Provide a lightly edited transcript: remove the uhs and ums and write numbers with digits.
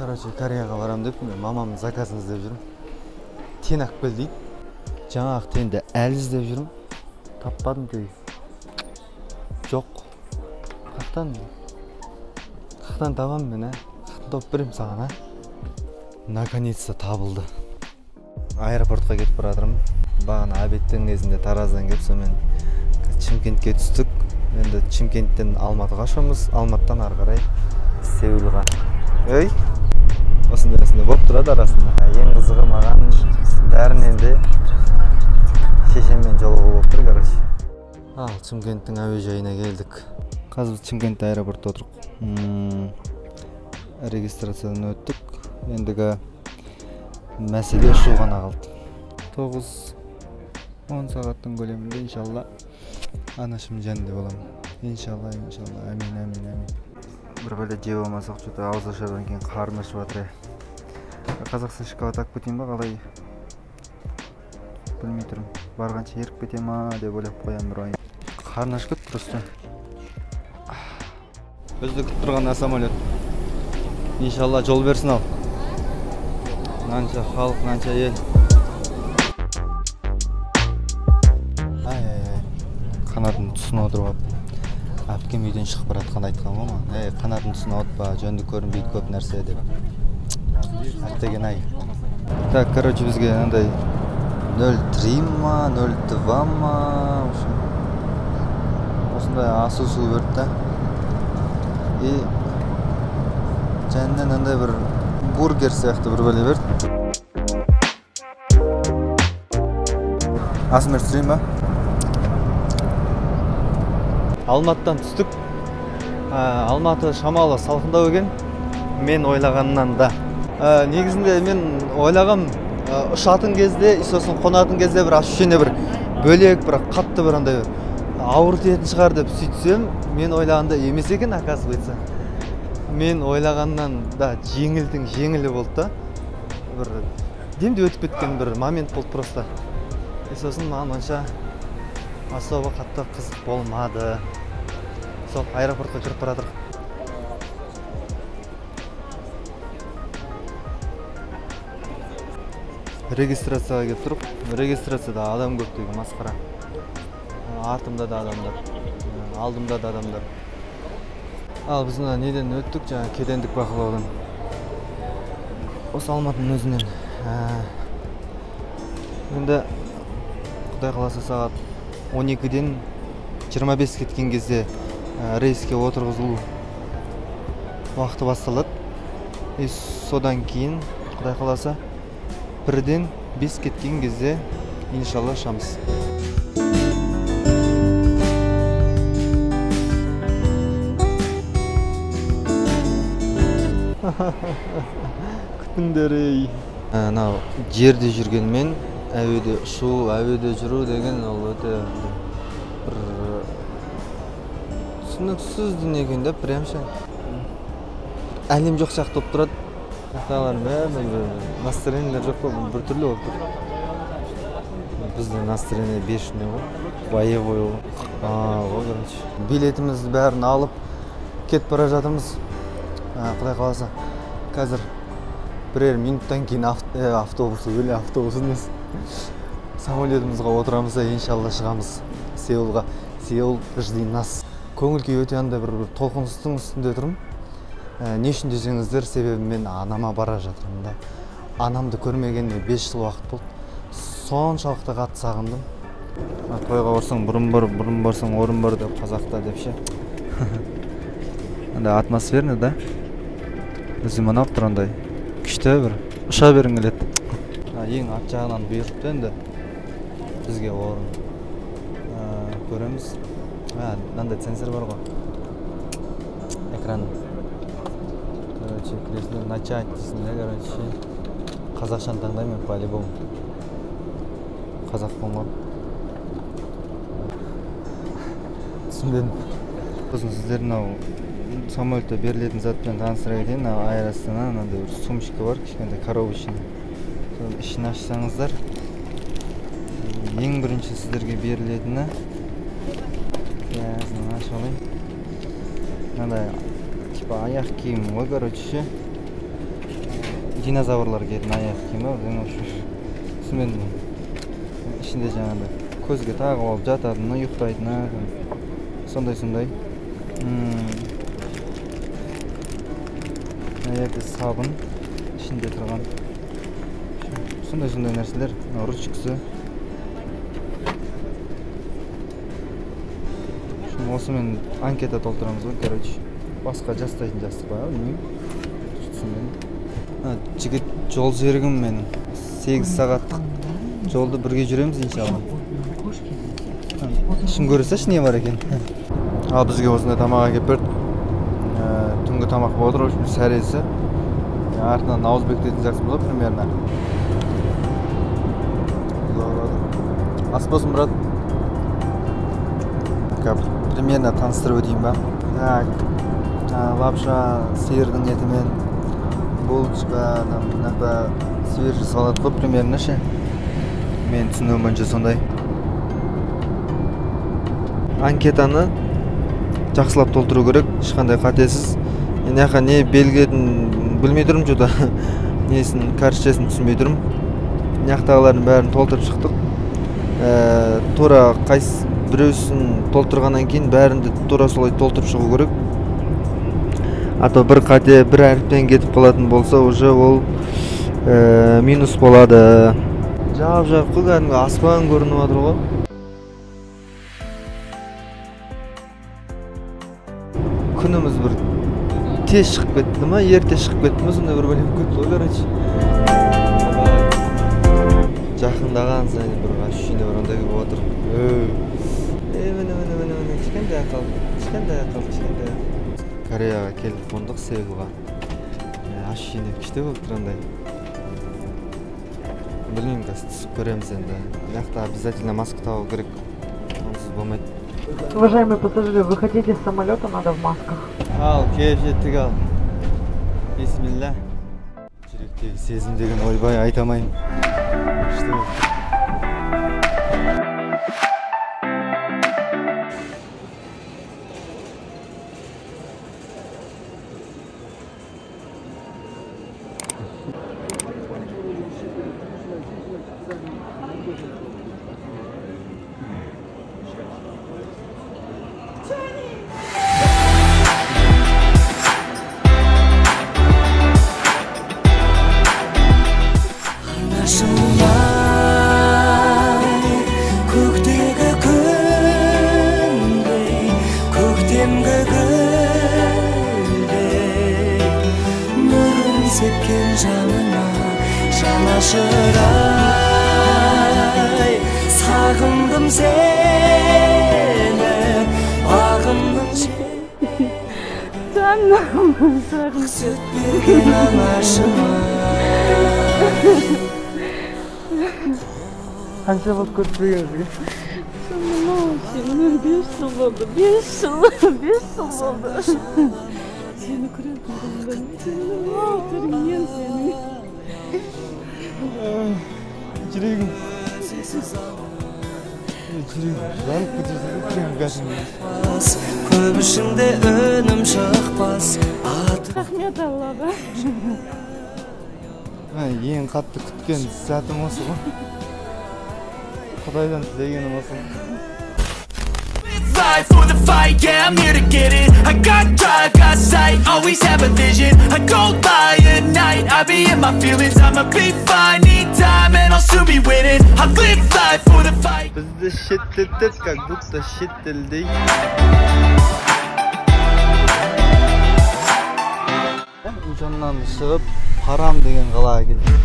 Короче, Кореяға барам деп, мен мамамның заказын іздеп жүрмін. Тен алып кел дейді. Жаңағы тенді әлі іздеп жүрмін. Таппадым тегі. Жоқ. Қақтан табам мен, тауып берем саған, Наконец-то табылды. Аэропортқа кетіп баратырмын. Бағана обедтің кезінде Тараздан келіп, сонымен Шымкентке түстік. Енді Шымкенттен Алматыға ұшамыз, Алматыдан ары қарай Сеулға. Ей, осындай болып тұрады арасында. Ең қызығы маған бәрінен де шешеммен жолығу болып тұр, короче. Ал Шымкенттің әуежайына келдік. Қазір Шымкент аэропортта отырық. Регистрациядан өттік. Ендігі мәселе ұшу ғана қалды. 9-10 сағаттың көлемінде иншалла анашым жанында боламын. Иншалла, әмин. Бір бәле жеп алмасақ, что-то ауыз ашардан кейін қарны ашып жатыр. Қазақстан шоколад алып кетейін ба, қалай? Білмей тұрмын. Барғанша еріп кете ма деп ойлап қоямын бір ой. Қарны ашып кетті просто. Бізді күтіп тұрған самолет. Иншалла жол берсін ал. Нанша халық, нанша ел. Қанатын тұсына отырып әпкем үйден шығып баратқан айтқан ғой ма? Қанатын тұсына отпа, жөнді көрінбейді көп нәрсе деп. Әттеген ай. Так, короче, бізге андай 0,3 ма, 0,2 ма, осындай асу-су берді. И жәннен андай бір бургер сияқты бір бәле берді. Асын беріп түсірейін ба? Алматыдан түстік. Алматы шамалы салқындау екен. Мен ойлағаннан да. Негізінде мен ойлағам ұшатын кезде, сосын қонатын кезде бір ощущение бір бөлек, бір қатты бір андай ауыр тиетін шығар деп сөйтсем, мен ойлағанда емес екен, оказывается. Мен ойлағаннан да жеңілі болды да. Бір демде өтіп кеткен бір момент болды просто. Сосын маған онша особо қатты қызық болмады. Сол аэропортқа кіріп баратыр. Регистрацияға келіп тұрып, регистрацияда адам көп деген масқара. Артымда да адамдар, алдымда да адамдар. Ал біз неден өттік, жаңа кедендік бақылаудан. Осы Алматының өзінен. Енді Құдай қаласа сағат 12-ден 25 кеткен кезде рейске отырғызылу уақыты басталады. Содан кейін Құдай қаласа 1-ден 5 кеткен кезде иншалла ұшамыз. Күтіңдер ей. Жерде жүргенмен әуеде ұшу, әуеде жүру деген ол өте бір түсініксіз дүние екен деп, прямша әлем жоқ сияқты болып тұрады. Ақталарым настроениелер жоқ қой, бір түрлі болып тұр. Біздің настроение бешене ғой, боевой ғой. Билетімізді бәрін алып кетіп бара жатырмыз. Құдай қаласа қазір бірер минуттан кейін автобус емес самолетімізға отырамыз да иншалла шығамыз Сеулға. Сеул жди нас. Көңіл күй өте андай бір толқыныстың үстінде тұрмын. Не үшін десеңіздер, себебі мен анама бара жатырмын да. Анамды көрмегеніне 5 жыл уақыт болды. Соншалықты қатты сағындым. Тойға барсаң бұрын барсаң орын бар деп қазақта деп ше. Андай атмосферный да. Өзім анап тұрандай. Күшті бір ұша берін келеді. Ең ат жағынан бұйырыпты енді бізге орын көреміз. Мынандай сенсор бар ғой экран. Короче, кресло начать дейсің да, короче. Қазақшаны таңдаймын по-любому. Қазақпын ғой. Түсінбедім. Сосын сіздер самолетте берілетін затпен таныстыра кетейін. Air Astana мынандай бір сумочка бар, кішкентай коробочный. Соның ішін ашсаңыздар, ең бірінші сіздерге берілетіні ашып алайын. Мынандай типа аяқ киім ғой, короче. dinozavrlar keldi аяқ киімі мен ішінде жаңағыдай көзге тағып алып жататыны ұйықтайтыны сондай аяқта сабын ішінде тұрған сондай нәрселер ручкасы осымен анкета толтырамыз ғой короче басқа жастайтын жастық па білмеймін жігіт жол серігім менің 8 сағаттық жолды бірге жүреміз иншалла ішін көрсеші не бар екен ал бізге осындай тамақ әкеліп берді түнгі тамақ болып отыр сәресі артынан ауыз бекітетін жақсы болады примерно ас болсын брат примерно таныстырып өтейін ба так лапша сиырдың етімен булочка мынақта свежий салат қой примерно ше мен түсінуім бойынша сондай анкетаны жақсылап толтыру керек ешқандай қатесіз мына жаққа не белгілетін білмей тұрмын что-то несін кәрішшесін түсінбей тұрмын мына жақтағылардың бәрін толтырып шықтық тура қайсы біреусін толтырғаннан кейін бәрінде тура солай толтырып шығу керек а то бір қате бір әріптен кетіп қалатын болса уже ол минус болады жап-жарық қой кәдімгі аспан көрініп жатыр ғой күніміз бір тез шығып кетті ма ерте шығып кетті ма сондай бір бәле болып кетті ғой короче жақындаған сайын бір ощущение бар ондай болып жатыр міне кішкентай қалды Кореяға келіп қондық Сеулға ощущение күшті болып тұр андай білмеймін қазір түсіп көреміз енді мына жақта обязательно маска тағу керек онсыз болмайды Уважаемые пассажиры, выходите с самолета, надо в масках. Ал, кеп жеттік ал. Бисмилля. Жүректегі сезім деген ойбай айтамайым. Күшті болды. Sepken janına janaşıray Sağındım seni Bağımdım Canım Süt bergen anашıma Qancha vaqt ko'rishmagansiz? Nima uchun? 5 yil bo'ldi. 5 yil bo'ldi. Seni ko'rayotganimdan o'tirgan seni. Жүрегім жанып кетеді Көп ішінде өнім шықпас Рахмет Аллаға. Ең қатты күткен сәтім осы ғой Құдайдан тілегенім осы Fight for the fight, yeah, I'm here to get it I got drive, got sight, always have a vision I don't lie at night, I be in my feelings I'ma be fine, need time, and I'll soon be winning I live life for the fight Бізді шеттетеді, как будто шеттелдей Ұжаннан шығып, Парам деген қалаға келдім